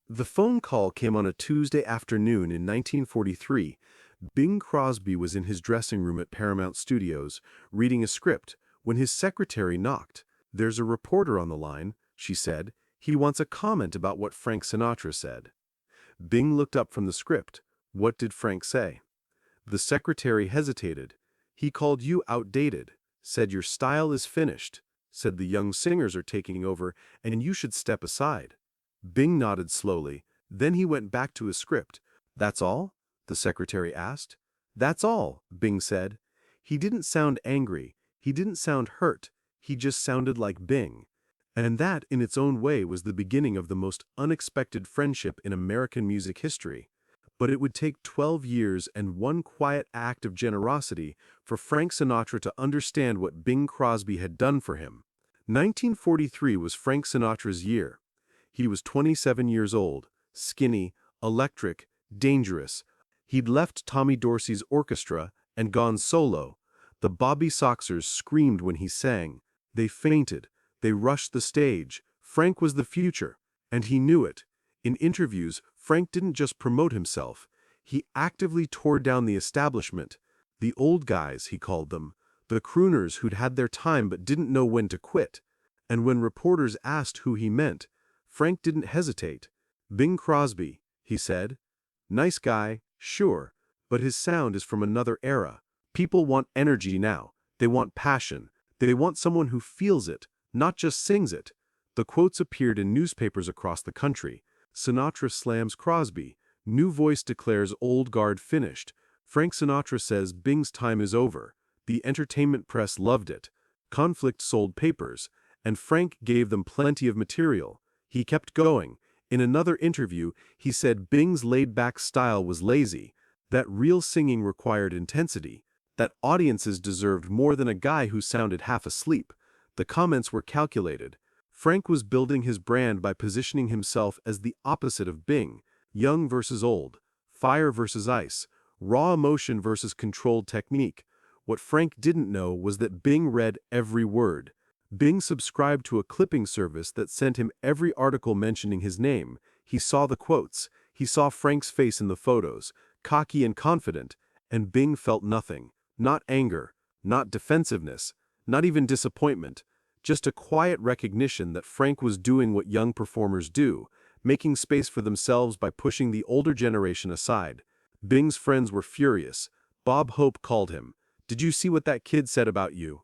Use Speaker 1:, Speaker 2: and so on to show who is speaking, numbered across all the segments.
Speaker 1: The phone call came on a Tuesday afternoon in 1943. Bing Crosby was in his dressing room at Paramount Studios, reading a script, when his secretary knocked. "There's a reporter on the line," she said. "He wants a comment about what Frank Sinatra said." Bing looked up from the script. "What did Frank say?" The secretary hesitated. "He called you outdated, said your style is finished, said the young singers are taking over, and you should step aside." Bing nodded slowly. Then he went back to his script. "That's all?" the secretary asked. "That's all," Bing said. He didn't sound angry. He didn't sound hurt. He just sounded like Bing. And that, in its own way, was the beginning of the most unexpected friendship in American music history. But it would take 12 years and one quiet act of generosity for Frank Sinatra to understand what Bing Crosby had done for him. 1943 was Frank Sinatra's year. He was 27 years old, skinny, electric, dangerous. He'd left Tommy Dorsey's orchestra and gone solo. The bobby-soxers screamed when he sang. They fainted. They rushed the stage. Frank was the future, and he knew it. In interviews, Frank didn't just promote himself. He actively tore down the establishment. The old guys, he called them. The crooners who'd had their time but didn't know when to quit. And when reporters asked who he meant, Frank didn't hesitate. "Bing Crosby," he said. "Nice guy, sure, but his sound is from another era. People want energy now. They want passion. They want someone who feels it, not just sings it." The quotes appeared in newspapers across the country. Sinatra slams Crosby. New voice declares old guard finished. Frank Sinatra says Bing's time is over. The entertainment press loved it. Conflict sold papers, and Frank gave them plenty of material. He kept going. In another interview, he said Bing's laid-back style was lazy, that real singing required intensity, that audiences deserved more than a guy who sounded half asleep. The comments were calculated. Frank was building his brand by positioning himself as the opposite of Bing, young versus old, fire versus ice, raw emotion versus controlled technique. What Frank didn't know was that Bing read every word. Bing subscribed to a clipping service that sent him every article mentioning his name. He saw the quotes. He saw Frank's face in the photos, cocky and confident, and Bing felt nothing. Not anger, not defensiveness, not even disappointment. Just a quiet recognition that Frank was doing what young performers do, making space for themselves by pushing the older generation aside. Bing's friends were furious. Bob Hope called him. "Did you see what that kid said about you?"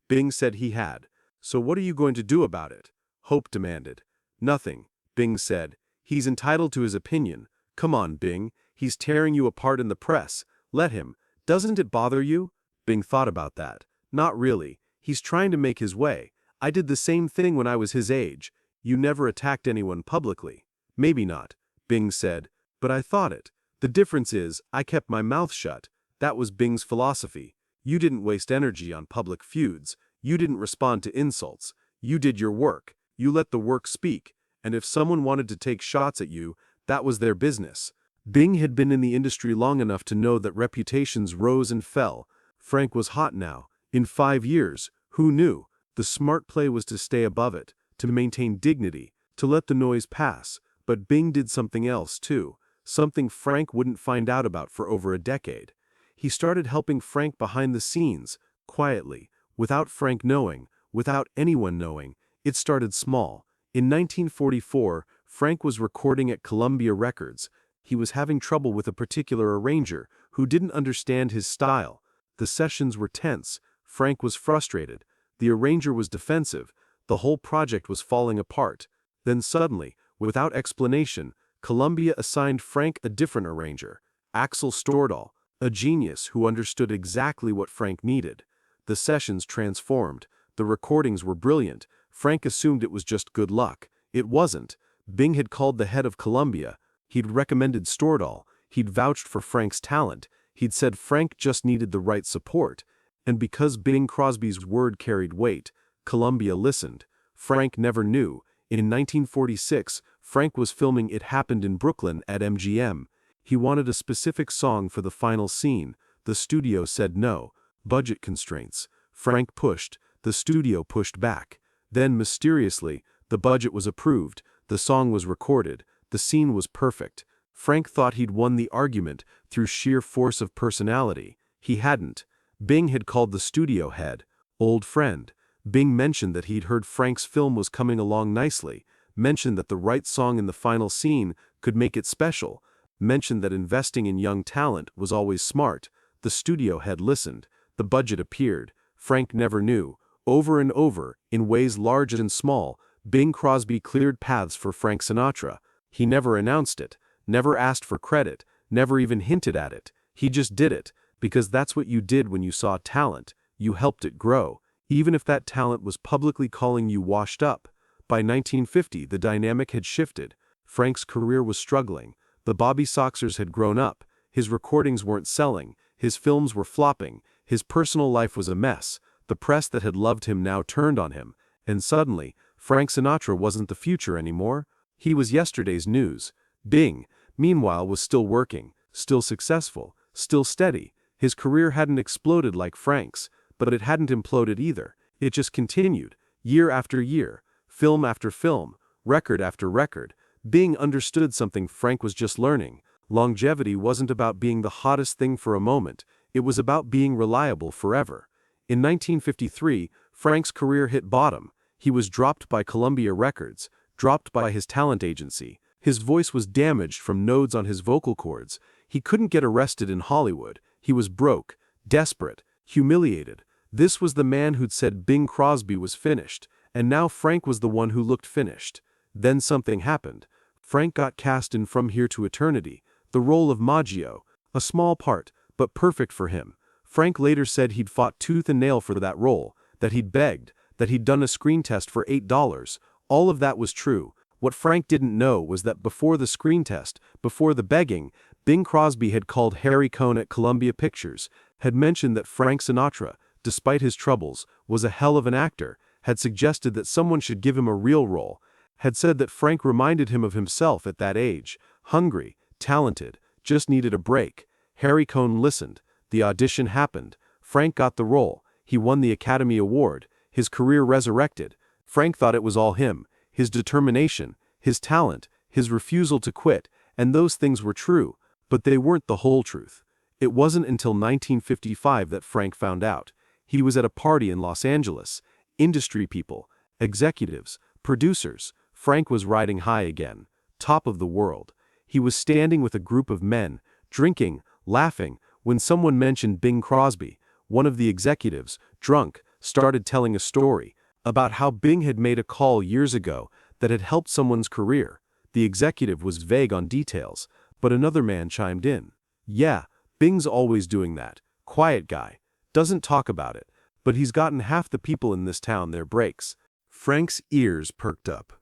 Speaker 1: Bing said he had. "So what are you going to do about it?" Hope demanded. "Nothing," Bing said. "He's entitled to his opinion. Come on, Bing. He's tearing you apart in the press. Let him. Doesn't it bother you?" Bing thought about that. "Not really. He's trying to make his way. I did the same thing when I was his age. You never attacked anyone publicly." "Maybe not," Bing said, "but I thought it. The difference is, I kept my mouth shut." That was Bing's philosophy. You didn't waste energy on public feuds. You didn't respond to insults. You did your work. You let the work speak. And if someone wanted to take shots at you, that was their business. Bing had been in the industry long enough to know that reputations rose and fell. Frank was hot now. In 5 years, who knew? The smart play was to stay above it, to maintain dignity, to let the noise pass. But Bing did something else, too. Something Frank wouldn't find out about for over a decade. He started helping Frank behind the scenes, quietly, without Frank knowing, without anyone knowing. It started small. In 1944, Frank was recording at Columbia Records. He was having trouble with a particular arranger who didn't understand his style. The sessions were tense. Frank was frustrated. The arranger was defensive. The whole project was falling apart. Then suddenly, without explanation, Columbia assigned Frank a different arranger, Axel Stordahl, a genius who understood exactly what Frank needed. The sessions transformed. The recordings were brilliant. Frank assumed it was just good luck. It wasn't. Bing had called the head of Columbia. He'd recommended Stordahl. He'd vouched for Frank's talent. He'd said Frank just needed the right support. And because Bing Crosby's word carried weight, Columbia listened. Frank never knew. In 1946, Frank was filming It Happened in Brooklyn at MGM. He wanted a specific song for the final scene. The studio said no. Budget constraints. Frank pushed. The studio pushed back. Then, mysteriously, the budget was approved. The song was recorded. The scene was perfect. Frank thought he'd won the argument through sheer force of personality. He hadn't. Bing had called the studio head, old friend. Bing mentioned that he'd heard Frank's film was coming along nicely, mentioned that the right song in the final scene could make it special, mentioned that investing in young talent was always smart. The studio head listened. The budget appeared. Frank never knew. Over and over, in ways large and small, Bing Crosby cleared paths for Frank Sinatra. He never announced it, never asked for credit, never even hinted at it. He just did it, because that's what you did when you saw talent. You helped it grow, even if that talent was publicly calling you washed up. By 1950, the dynamic had shifted. Frank's career was struggling. The bobby-soxers had grown up. His recordings weren't selling. His films were flopping. His personal life was a mess. The press that had loved him now turned on him. And suddenly, Frank Sinatra wasn't the future anymore. He was yesterday's news. Bing, meanwhile, was still working, still successful, still steady. His career hadn't exploded like Frank's, but it hadn't imploded either. It just continued, year after year, film after film, record after record. Bing understood something Frank was just learning. Longevity wasn't about being the hottest thing for a moment. It was about being reliable forever. In 1953, Frank's career hit bottom. He was dropped by Columbia Records, dropped by his talent agency. His voice was damaged from nodes on his vocal cords. He couldn't get arrested in Hollywood. He was broke, desperate, humiliated. This was the man who'd said Bing Crosby was finished, and now Frank was the one who looked finished. Then something happened. Frank got cast in From Here to Eternity, the role of Maggio, a small part, but perfect for him. Frank later said he'd fought tooth and nail for that role, that he'd begged, that he'd done a screen test for $8. All of that was true. What Frank didn't know was that before the screen test, before the begging, Bing Crosby had called Harry Cohn at Columbia Pictures, had mentioned that Frank Sinatra, despite his troubles, was a hell of an actor, had suggested that someone should give him a real role, had said that Frank reminded him of himself at that age, hungry, talented, just needed a break. Harry Cohn listened. The audition happened. Frank got the role. He won the Academy Award. His career resurrected. Frank thought it was all him, his determination, his talent, his refusal to quit, and those things were true, but they weren't the whole truth. It wasn't until 1955 that Frank found out. He was at a party in Los Angeles. Industry people, executives, producers. Frank was riding high again, top of the world. He was standing with a group of men, drinking, laughing, when someone mentioned Bing Crosby. One of the executives, drunk, started telling a story about how Bing had made a call years ago that had helped someone's career. The executive was vague on details, but another man chimed in. Yeah, Bing's always doing that. Quiet guy. Doesn't talk about it, but he's gotten half the people in this town their breaks. Frank's ears perked up.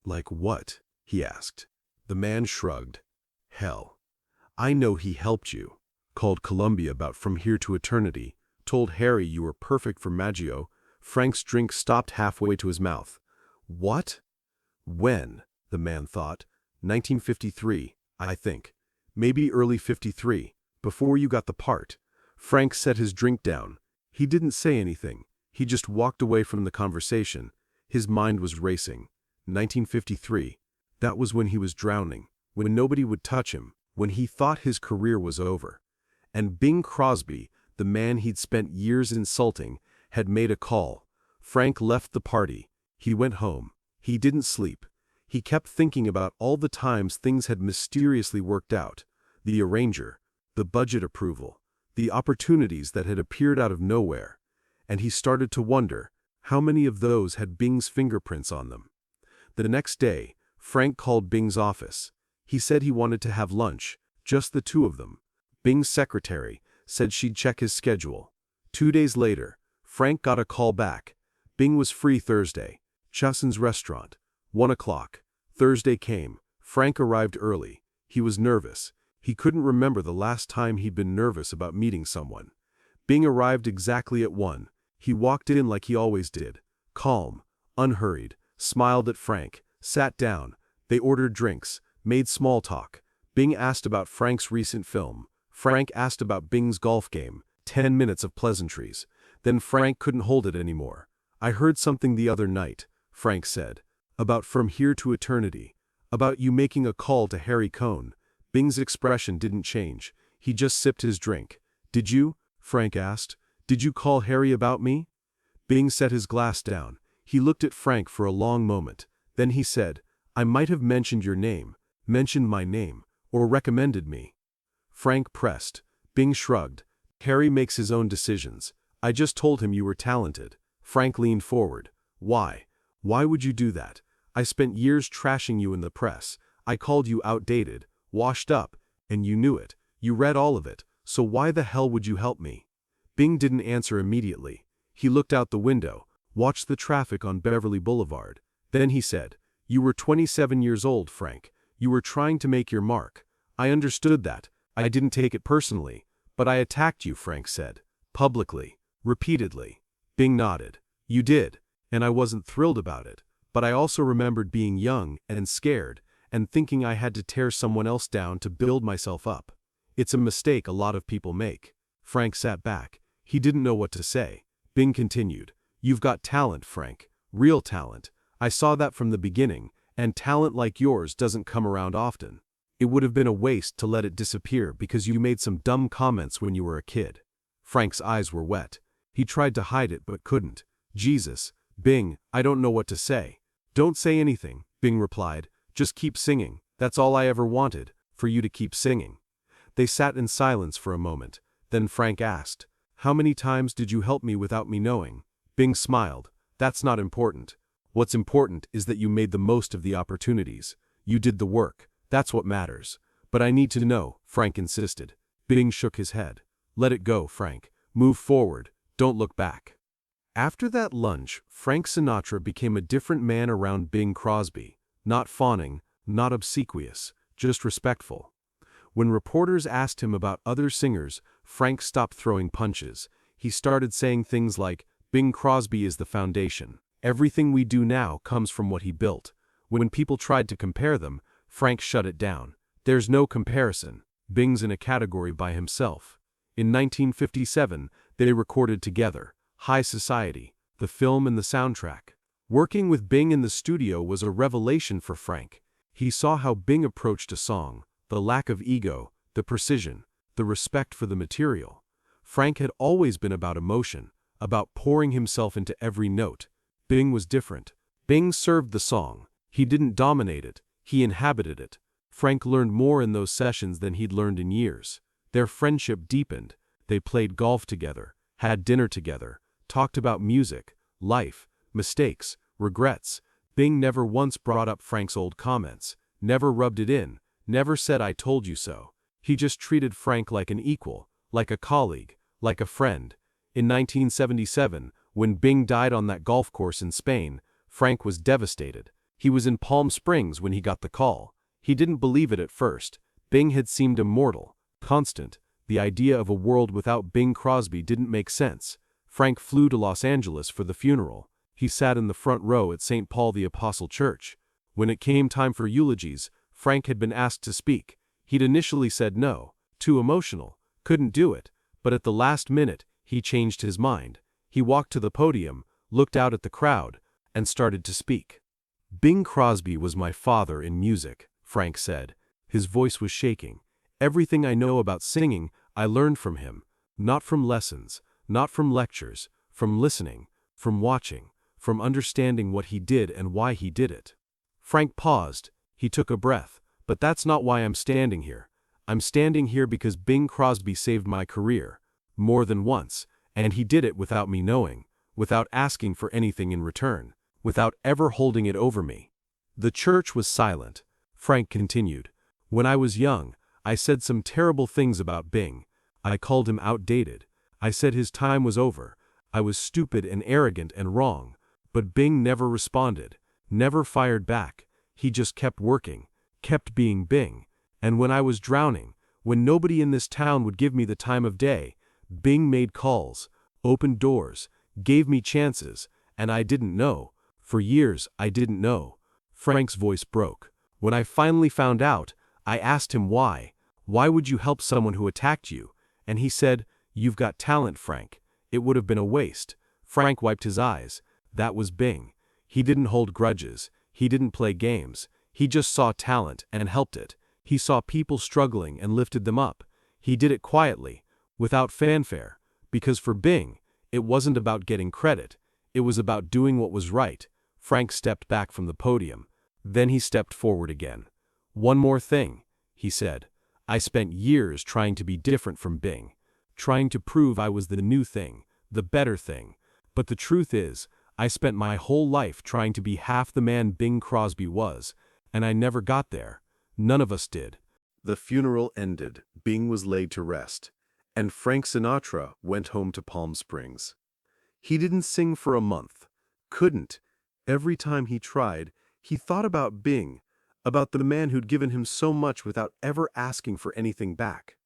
Speaker 1: Like what? He asked. The man shrugged. Hell. I know he helped you. Called Columbia about From Here to Eternity. Told Harry you were perfect for Maggio. Frank's drink stopped halfway to his mouth. What? When? The man thought. 1953, I think. Maybe early 53, before you got the part. Frank set his drink down. He didn't say anything. He just walked away from the conversation. His mind was racing. 1953. That was when he was drowning, when nobody would touch him, when he thought his career was over. And Bing Crosby, the man he'd spent years insulting, had made a call. Frank left the party. He went home. He didn't sleep. He kept thinking about all the times things had mysteriously worked out. The arranger, the budget approval, the opportunities that had appeared out of nowhere. And he started to wonder, how many of those had Bing's fingerprints on them? The next day, Frank called Bing's office. He said he wanted to have lunch, just the two of them. Bing's secretary said she'd check his schedule. 2 days later, Frank got a call back. Bing was free Thursday. Chassen's restaurant. 1 o'clock. Thursday came. Frank arrived early. He was nervous. He couldn't remember the last time he'd been nervous about meeting someone. Bing arrived exactly at 1. He walked in like he always did. Calm, unhurried, smiled at Frank, sat down. They ordered drinks, made small talk. Bing asked about Frank's recent film. Frank asked about Bing's golf game. 10 minutes of pleasantries. Then Frank couldn't hold it anymore. I heard something the other night, Frank said, about From Here to Eternity. About you making a call to Harry Cohn. Bing's expression didn't change. He just sipped his drink. Did you? Frank asked. Did you call Harry about me? Bing set his glass down. He looked at Frank for a long moment. Then he said, I might have mentioned your name, mentioned my name, or recommended me. Frank pressed. Bing shrugged. Harry makes his own decisions. I just told him you were talented. Frank leaned forward. Why? Why would you do that? I spent years trashing you in the press. I called you outdated, washed up, and you knew it. You read all of it, so why the hell would you help me? Bing didn't answer immediately. He looked out the window, watched the traffic on Beverly Boulevard. Then he said, You were 27 years old, Frank. You were trying to make your mark. I understood that. I didn't take it personally. But I attacked you, Frank said. Publicly. Repeatedly. Bing nodded. You did. And I wasn't thrilled about it. But I also remembered being young and scared, and thinking I had to tear someone else down to build myself up. It's a mistake a lot of people make. Frank sat back. He didn't know what to say. Bing continued. You've got talent, Frank. Real talent. I saw that from the beginning, and talent like yours doesn't come around often. It would have been a waste to let it disappear because you made some dumb comments when you were a kid. Frank's eyes were wet. He tried to hide it but couldn't. Jesus, Bing, I don't know what to say. Don't say anything, Bing replied. Just keep singing. That's all I ever wanted, for you to keep singing. They sat in silence for a moment. Then Frank asked, How many times did you help me without me knowing? Bing smiled. That's not important. What's important is that you made the most of the opportunities. You did the work. That's what matters. But I need to know, Frank insisted. Bing shook his head. Let it go, Frank. Move forward. Don't look back. After that lunch, Frank Sinatra became a different man around Bing Crosby. Not fawning, not obsequious, just respectful. When reporters asked him about other singers, Frank stopped throwing punches. He started saying things like, Bing Crosby is the foundation. Everything we do now comes from what he built. When people tried to compare them, Frank shut it down. There's no comparison. Bing's in a category by himself. In 1957, they recorded together, High Society, the film and the soundtrack. Working with Bing in the studio was a revelation for Frank. He saw how Bing approached a song, the lack of ego, the precision, the respect for the material. Frank had always been about emotion, about pouring himself into every note. Bing was different. Bing served the song. He didn't dominate it, he inhabited it. Frank learned more in those sessions than he'd learned in years. Their friendship deepened. They played golf together, had dinner together, talked about music, life, mistakes, regrets. Bing never once brought up Frank's old comments, never rubbed it in, never said I told you so. He just treated Frank like an equal, like a colleague, like a friend. In 1977, when Bing died on that golf course in Spain, Frank was devastated. He was in Palm Springs when he got the call. He didn't believe it at first. Bing had seemed immortal, constant. The idea of a world without Bing Crosby didn't make sense. Frank flew to Los Angeles for the funeral. He sat in the front row at St. Paul the Apostle Church. When it came time for eulogies, Frank had been asked to speak. He'd initially said no, too emotional, couldn't do it, but at the last minute, he changed his mind. He walked to the podium, looked out at the crowd, and started to speak. Bing Crosby was my father in music, Frank said. His voice was shaking. Everything I know about singing, I learned from him. Not from lessons, not from lectures, from listening, from watching, from understanding what he did and why he did it. Frank paused. He took a breath. But that's not why I'm standing here. I'm standing here because Bing Crosby saved my career. More than once. And he did it without me knowing, without asking for anything in return, without ever holding it over me. The church was silent. Frank continued. When I was young, I said some terrible things about Bing. I called him outdated. I said his time was over. I was stupid and arrogant and wrong. But Bing never responded, never fired back. He just kept working, kept being Bing. And when I was drowning, when nobody in this town would give me the time of day, Bing made calls, opened doors, gave me chances, and I didn't know. For years, I didn't know. Frank's voice broke. When I finally found out, I asked him why. Why would you help someone who attacked you? And he said, You've got talent, Frank. It would have been a waste. Frank wiped his eyes. That was Bing. He didn't hold grudges. He didn't play games.
Speaker 2: He just saw talent and helped it. He saw people struggling and lifted them up. He did it quietly, without fanfare, because for Bing, it wasn't about getting credit. It was about doing what was right. Frank stepped back from the podium. Then he stepped forward again. "One more thing," he said. "I spent years trying to be different from Bing, trying to prove I was the new thing, the better thing. But the truth is, I spent my whole life trying to be half the man Bing Crosby was, and I never got there. None of us did."
Speaker 1: The funeral ended, Bing was laid to rest, and Frank Sinatra went home to Palm Springs. He didn't sing for a month. Couldn't. Every time he tried, he thought about Bing, about the man who'd given him so much without ever asking for anything back.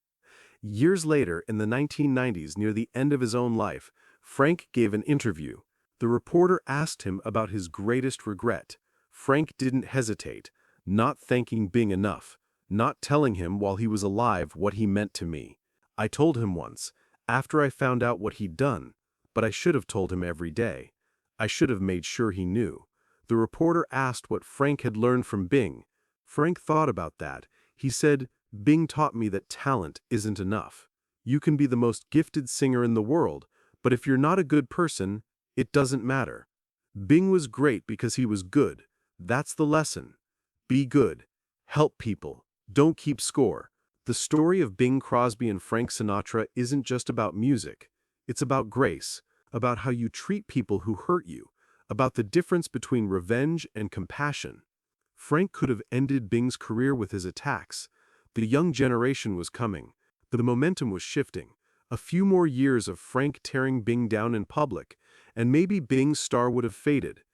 Speaker 1: Years later, in the 1990s, near the end of his own life, Frank gave an interview. The reporter asked him about his greatest regret. Frank didn't hesitate, not thanking Bing enough, not telling him while he was alive what he meant to me. "I told him once, after I found out what he'd done, but I should have told him every day. I should have made sure he knew." The reporter asked what Frank had learned from Bing. Frank thought about that. He said, "Bing taught me that talent isn't enough. You can be the most gifted singer in the world, but if you're not a good person, it doesn't matter. Bing was great because he was good. That's the lesson. Be good. Help people. Don't keep score." The story of Bing Crosby and Frank Sinatra isn't just about music. It's about grace, about how you treat people who hurt you, about the difference between revenge and compassion. Frank could have ended Bing's career with his attacks. The young generation was coming. The momentum was shifting. A few more years of Frank tearing Bing down in public, and maybe Bing's star would have faded.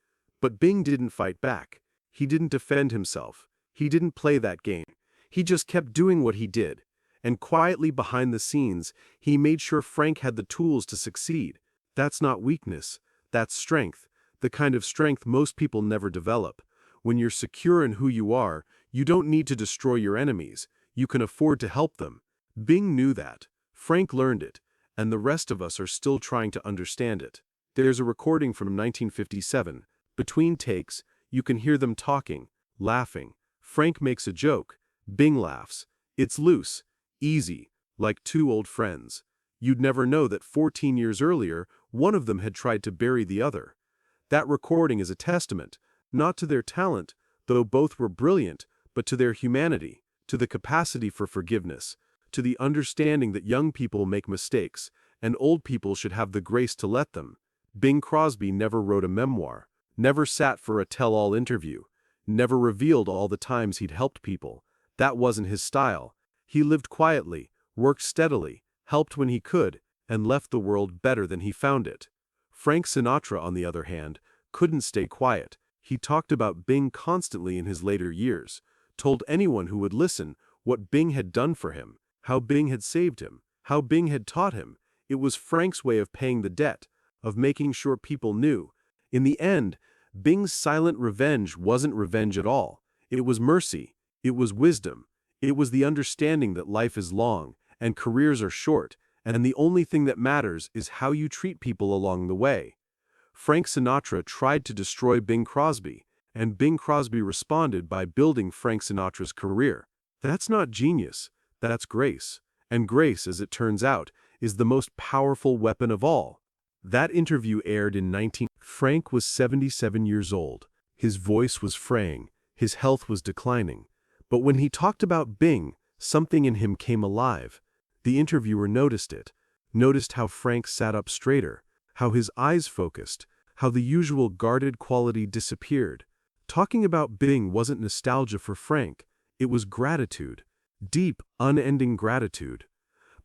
Speaker 1: But Bing didn't fight back. He didn't defend himself. He didn't play that game. He just kept doing what he did. And quietly behind the scenes, he made sure Frank had the tools to succeed. That's not weakness. That's strength. The kind of strength most people never develop. When you're secure in who you are, you don't need to destroy your enemies. You can afford to help them. Bing knew that. Frank learned it, and the rest of us are still trying to understand it. There's a recording from 1957. Between takes, you can hear them talking, laughing. Frank makes a joke. Bing laughs. It's loose, easy, like two old friends. You'd never know that 14 years earlier, one of them had tried to bury the other. That recording is a testament, not to their talent, though both were brilliant, but to their humanity, to the capacity for forgiveness, to the understanding that young people make mistakes, and old people should have the grace to let them. Bing Crosby never wrote a memoir, never sat for a tell-all interview, never revealed all the times he'd helped people. That wasn't his style. He lived quietly, worked steadily, helped when he could, and left the world better than he found it. Frank Sinatra, on the other hand, couldn't stay quiet. He talked about Bing constantly in his later years, told anyone who would listen what Bing had done for him, how Bing had saved him, how Bing had taught him. It was Frank's way of paying the debt, of making sure people knew. In the end, Bing's silent revenge wasn't revenge at all. It was mercy. It was wisdom. It was the understanding that life is long, and careers are short, and the only thing that matters is how you treat people along the way. Frank Sinatra tried to destroy Bing Crosby, and Bing Crosby responded by building Frank Sinatra's career. That's not genius, that's grace. And grace, as it turns out, is the most powerful weapon of all. That interview aired in 19... Frank was 77 years old. His voice was fraying, his health was declining. But when he talked about Bing, something in him came alive. The interviewer noticed it, noticed how Frank sat up straighter, how his eyes focused, how the usual guarded quality disappeared. Talking about Bing wasn't nostalgia for Frank, it was gratitude, deep, unending gratitude.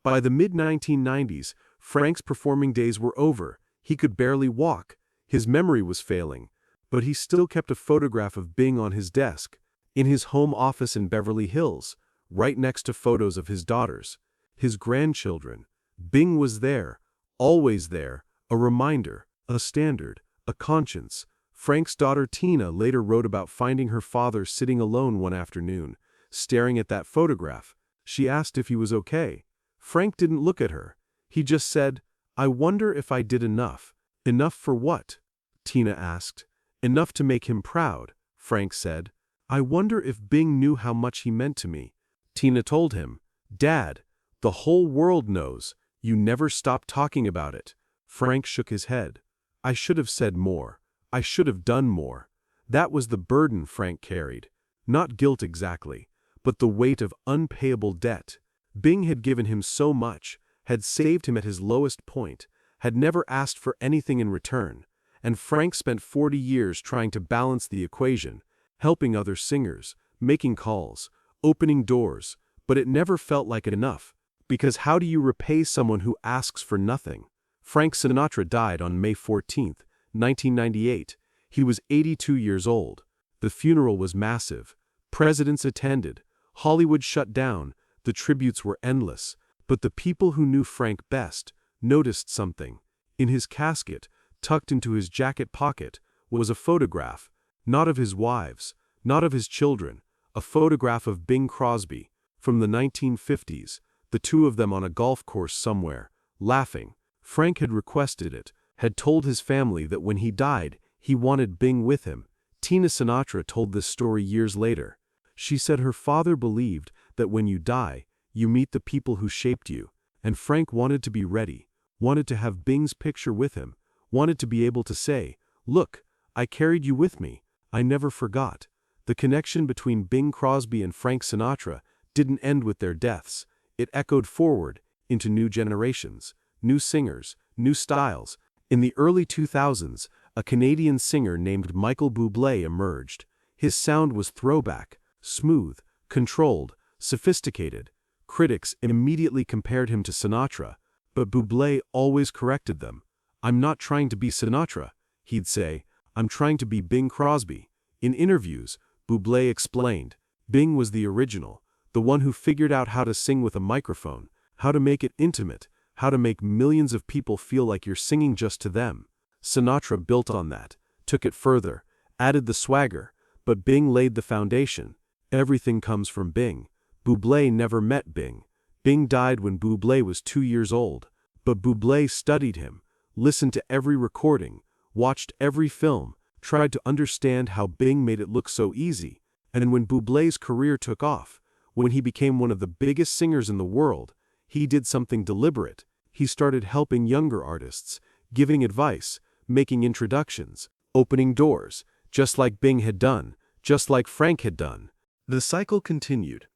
Speaker 1: By the mid-1990s, Frank's performing days were over. He could barely walk, his memory was failing, but he still kept a photograph of Bing on his desk, in his home office in Beverly Hills, right next to photos of his daughters, his grandchildren. Bing was there, always there, a reminder, a standard, a conscience. Frank's daughter Tina later wrote about finding her father sitting alone one afternoon, staring at that photograph. She asked if he was okay. Frank didn't look at her. He just said, "I wonder if I did enough." "Enough for what?" Tina asked. "Enough to make him proud," Frank said.
Speaker 2: I wonder if Bing knew how much he meant to me. Tina told him, Dad, the whole world knows. You never stop talking about it. Frank shook his head. I should have said more. I should have done more. That was the burden Frank carried. Not guilt exactly, but the weight of unpayable debt. Bing had given him so much, had saved him at his lowest point, had never asked for anything in return, and Frank spent 40 years trying to balance the equation, helping other singers, making calls, opening doors, but it never felt like enough, because how do you repay someone who asks for nothing? Frank Sinatra died on May 14, 1998. He was 82 years old. The funeral was massive. Presidents attended. Hollywood shut down. The tributes were endless. But the people who knew Frank best noticed something. In his casket, tucked into his jacket pocket, was a photograph, not of his wives, not of his children, a photograph of Bing Crosby, from the 1950s, the two of them on a golf course somewhere, laughing. Frank had requested it, had told his family that when he died, he wanted Bing with him. Tina Sinatra told this story years later. She said her father believed that when you die, you meet the people who shaped you, and Frank wanted to be ready, wanted to have Bing's picture with him, wanted to be able to say, look, I carried you with me, I never forgot. The connection between Bing Crosby and Frank Sinatra didn't end with their deaths. It echoed forward into new generations, new singers, new styles. In the early 2000s, a Canadian singer named Michael Bublé emerged. His sound was throwback, smooth, controlled, sophisticated. Critics immediately compared him to Sinatra, but Bublé always corrected them. I'm not trying to be Sinatra, he'd say, I'm trying to be Bing Crosby. In interviews, Bublé explained, Bing was the original, the one who figured out how to sing with a microphone, how to make it intimate, how to make millions of people feel like you're singing just to them. Sinatra built on that, took it further, added the swagger, but Bing laid the foundation. Everything comes from Bing. Bublé never met Bing. Bing died when Bublé was 2 years old, but Bublé studied him, listened to every recording, watched every film, tried to understand how Bing made it look so easy, and when Bublé's career took off, when he became one of the biggest singers in the world, he did something deliberate. He started helping younger artists, giving advice, making introductions, opening doors, just like Bing had done, just like Frank had done.
Speaker 1: The cycle continued.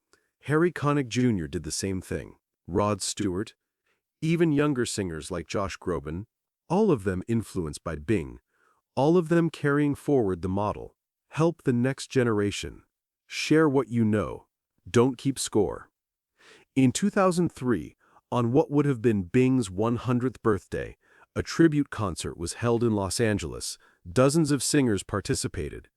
Speaker 1: Harry Connick Jr. did the same thing. Rod Stewart, even younger singers like Josh Groban, all of them influenced by Bing, all of them carrying forward the model. Help the next generation. Share what you know. Don't keep score. In 2003, on what would have been Bing's 100th birthday, a tribute concert was held in Los Angeles. Dozens of singers participated.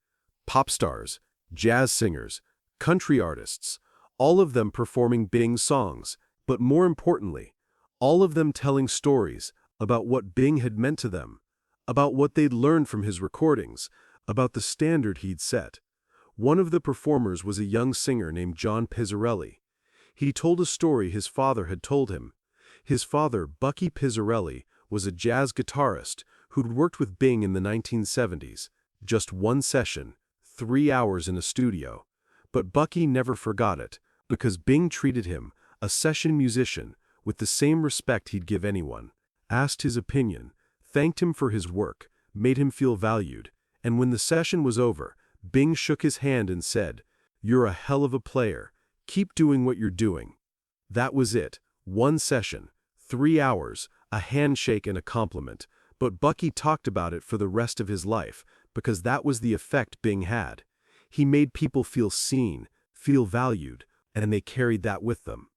Speaker 1: Pop stars, jazz singers, country artists, all of them performing Bing's songs, but more importantly, all of them telling stories about what Bing had meant to them, about what they'd learned from his recordings, about the standard he'd set. One of the performers was a young singer named John Pizzarelli. He told a story his father had told him. His father, Bucky Pizzarelli, was a jazz guitarist who'd worked with Bing in the 1970s. Just one session, 3 hours in a studio. But Bucky never forgot it, because Bing treated him, a session musician, with the same respect he'd give anyone, asked his opinion, thanked him for his work, made him feel valued, and when the session was over, Bing shook his hand and said, "You're a hell of a player. Keep doing what you're doing." That was it. One session, 3 hours, a handshake and a compliment, but Bucky talked about it for the rest of his life, because that was the effect Bing had. He made people feel seen, feel valued, and they carried that with them.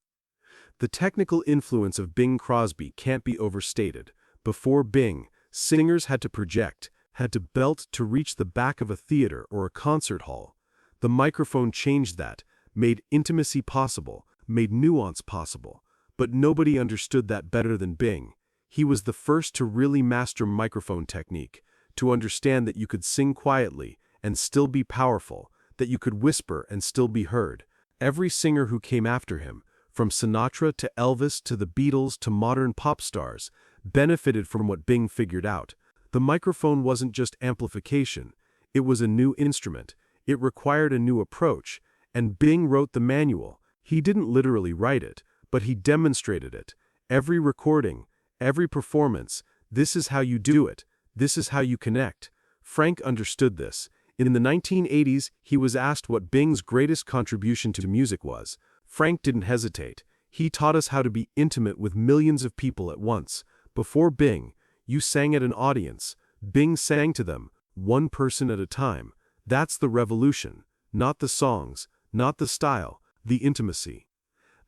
Speaker 1: The technical influence of Bing Crosby can't be overstated. Before Bing, singers had to project, had to belt to reach the back of a theater or a concert hall. The microphone changed that, made intimacy possible, made nuance possible. But nobody understood that better than Bing. He was the first to really master microphone technique, to understand that you could sing quietly and still be powerful, that you could whisper and still be heard. Every singer who came after him, from Sinatra to Elvis to the Beatles to modern pop stars, benefited from what Bing figured out. The microphone wasn't just amplification, it was a new instrument.
Speaker 2: It required a new approach, and Bing wrote the manual. He didn't literally write it, but he demonstrated it. Every recording, every performance, this is how you do it. This is how you connect. Frank understood this. In the 1980s, he was asked what Bing's greatest contribution to music was. Frank didn't hesitate. He taught us how to be intimate with millions of people at once. Before Bing, you sang at an audience. Bing sang to them, one person at a time. That's the revolution. Not the songs, not the style, the intimacy.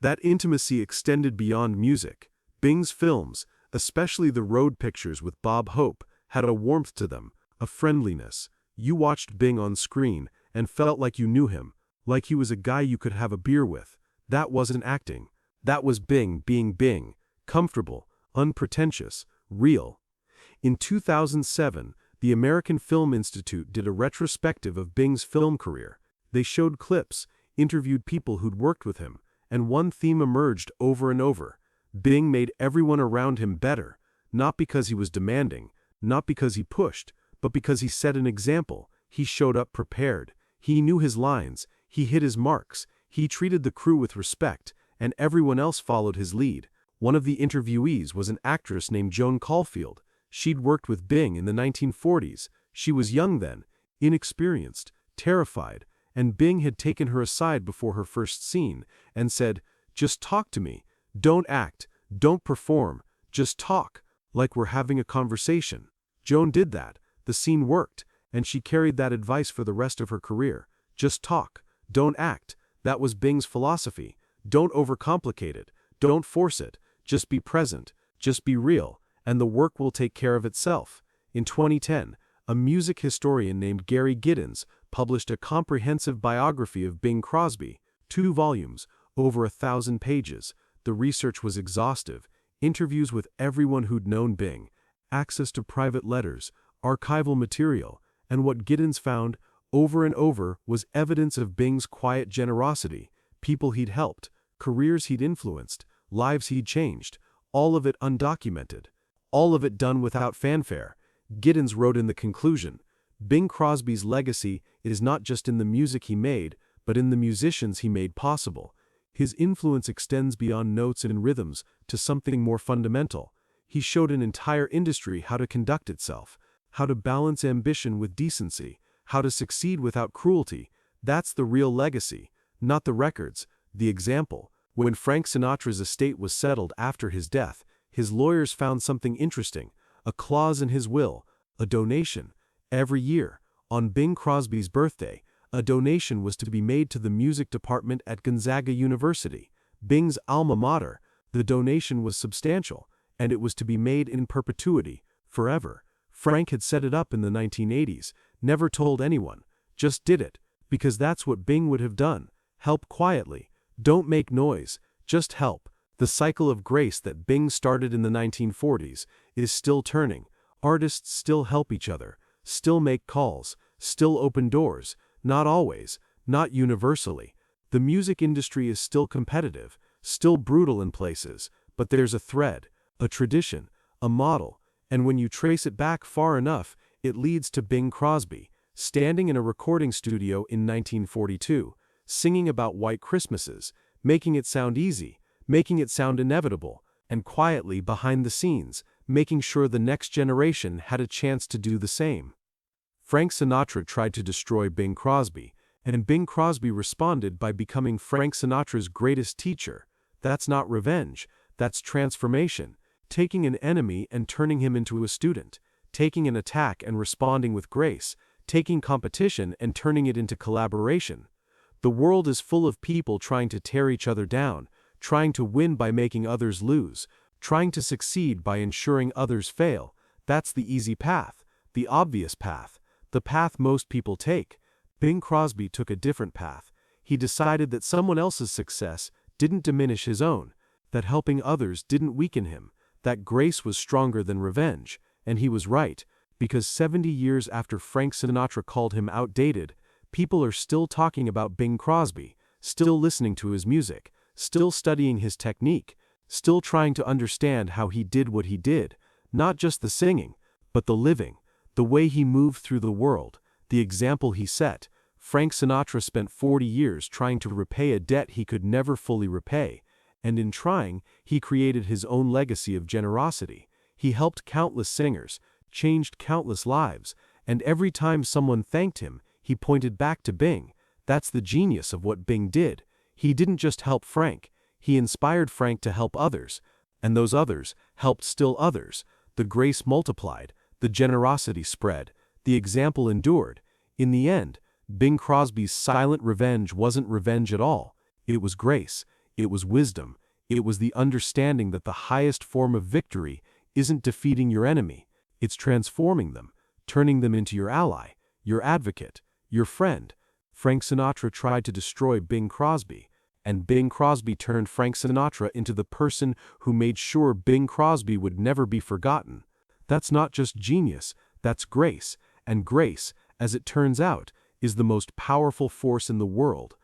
Speaker 2: That intimacy extended beyond music. Bing's films, especially the road pictures with Bob Hope, had a warmth to them, a friendliness. You watched Bing on screen and felt like you knew him, like he was a guy you could have a beer with. That wasn't acting. That was Bing being Bing, comfortable, unpretentious, real. In 2007, the American Film Institute did a retrospective of Bing's film career. They showed clips, interviewed people who'd worked with him, and one theme emerged over and over. Bing made everyone around him better, not because he was demanding, not because he pushed, but because he set an example. He showed up prepared. He knew his lines. He hit his marks. He treated the crew with respect, and everyone else followed his lead. One of the interviewees was an actress named Joan Caulfield. She'd worked with Bing in the 1940s. She was young then, inexperienced, terrified, and Bing had taken her aside before her first scene and said, "Just talk to me. Don't act. Don't perform. Just talk, like we're having a conversation." Joan did that. The scene worked, and she carried that advice for the rest of her career. Just talk. Don't act. That was Bing's philosophy. Don't overcomplicate it. Don't force it. Just be present. Just be real, and the work will take care of itself. In 2010, a music historian named Gary Giddens published a comprehensive biography of Bing Crosby, 2 volumes, over 1,000 pages. The research was exhaustive. Interviews with everyone who'd known Bing, access to private letters, archival material, and what Giddens found over and over was evidence of Bing's quiet generosity, people he'd helped, careers he'd influenced, lives he'd changed, all of it undocumented, all of it done without fanfare. Giddens wrote in the conclusion, Bing Crosby's legacy is not just in the music he made, but in the musicians he made possible. His influence extends beyond notes and rhythms to something more fundamental. He showed an entire industry how to conduct itself, how to balance ambition with decency, how to succeed without cruelty. That's the real legacy, not the records, the example. When Frank Sinatra's estate was settled after his death, his lawyers found something interesting, a clause in his will, a donation. Every year, on Bing Crosby's birthday, a donation was to be made to the music department at Gonzaga University, Bing's alma mater. The donation was substantial, and it was to be made in perpetuity, forever. Frank had set it up in the 1980s, never told anyone, just did it, because that's what Bing would have done. Help quietly. Don't make noise, just help. The cycle of grace that Bing started in the 1940s is still turning. Artists still help each other, still make calls, still open doors, not always, not universally. The music industry is still competitive, still brutal in places, but there's a thread, a tradition, a model, and when you trace it back far enough, it leads to Bing Crosby, standing in a recording studio in 1942, singing about white Christmases, making it sound easy, making it sound inevitable, and quietly behind the scenes, making sure the next generation had a chance to do the same. Frank Sinatra tried to destroy Bing Crosby, and Bing Crosby responded by becoming Frank Sinatra's greatest teacher. That's not revenge, that's transformation, taking an enemy and turning him into a student, taking an attack and responding with grace, taking competition and turning it into collaboration. The world is full of people trying to tear each other down, trying to win by making others lose, trying to succeed by ensuring others fail. That's the easy path, the obvious path, the path most people take. Bing Crosby took a different path. He decided that someone else's success didn't diminish his own, that helping others didn't weaken him, that grace was stronger than revenge, and he was right, because 70 years after Frank Sinatra called him outdated, people are still talking about Bing Crosby, still listening to his music, still studying his technique, still trying to understand how he did what he did, not just the singing, but the living, the way he moved through the world, the example he set. Frank Sinatra spent 40 years trying to repay a debt he could never fully repay, and in trying, he created his own legacy of generosity. He helped countless singers, changed countless lives, and every time someone thanked him, he pointed back to Bing. That's the genius of what Bing did. He didn't just help Frank, he inspired Frank to help others, and those others helped still others. The grace multiplied, the generosity spread, the example endured. In the end, Bing Crosby's silent revenge wasn't revenge at all. It was grace, it was wisdom, it was the understanding that the highest form of victory isn't defeating your enemy, it's transforming them, turning them into your ally, your advocate, your friend. Frank Sinatra tried to destroy Bing Crosby, and Bing Crosby turned Frank Sinatra into the person who made sure Bing Crosby would never be forgotten. That's not just genius, that's grace, and grace, as it turns out, is the most powerful force in the world.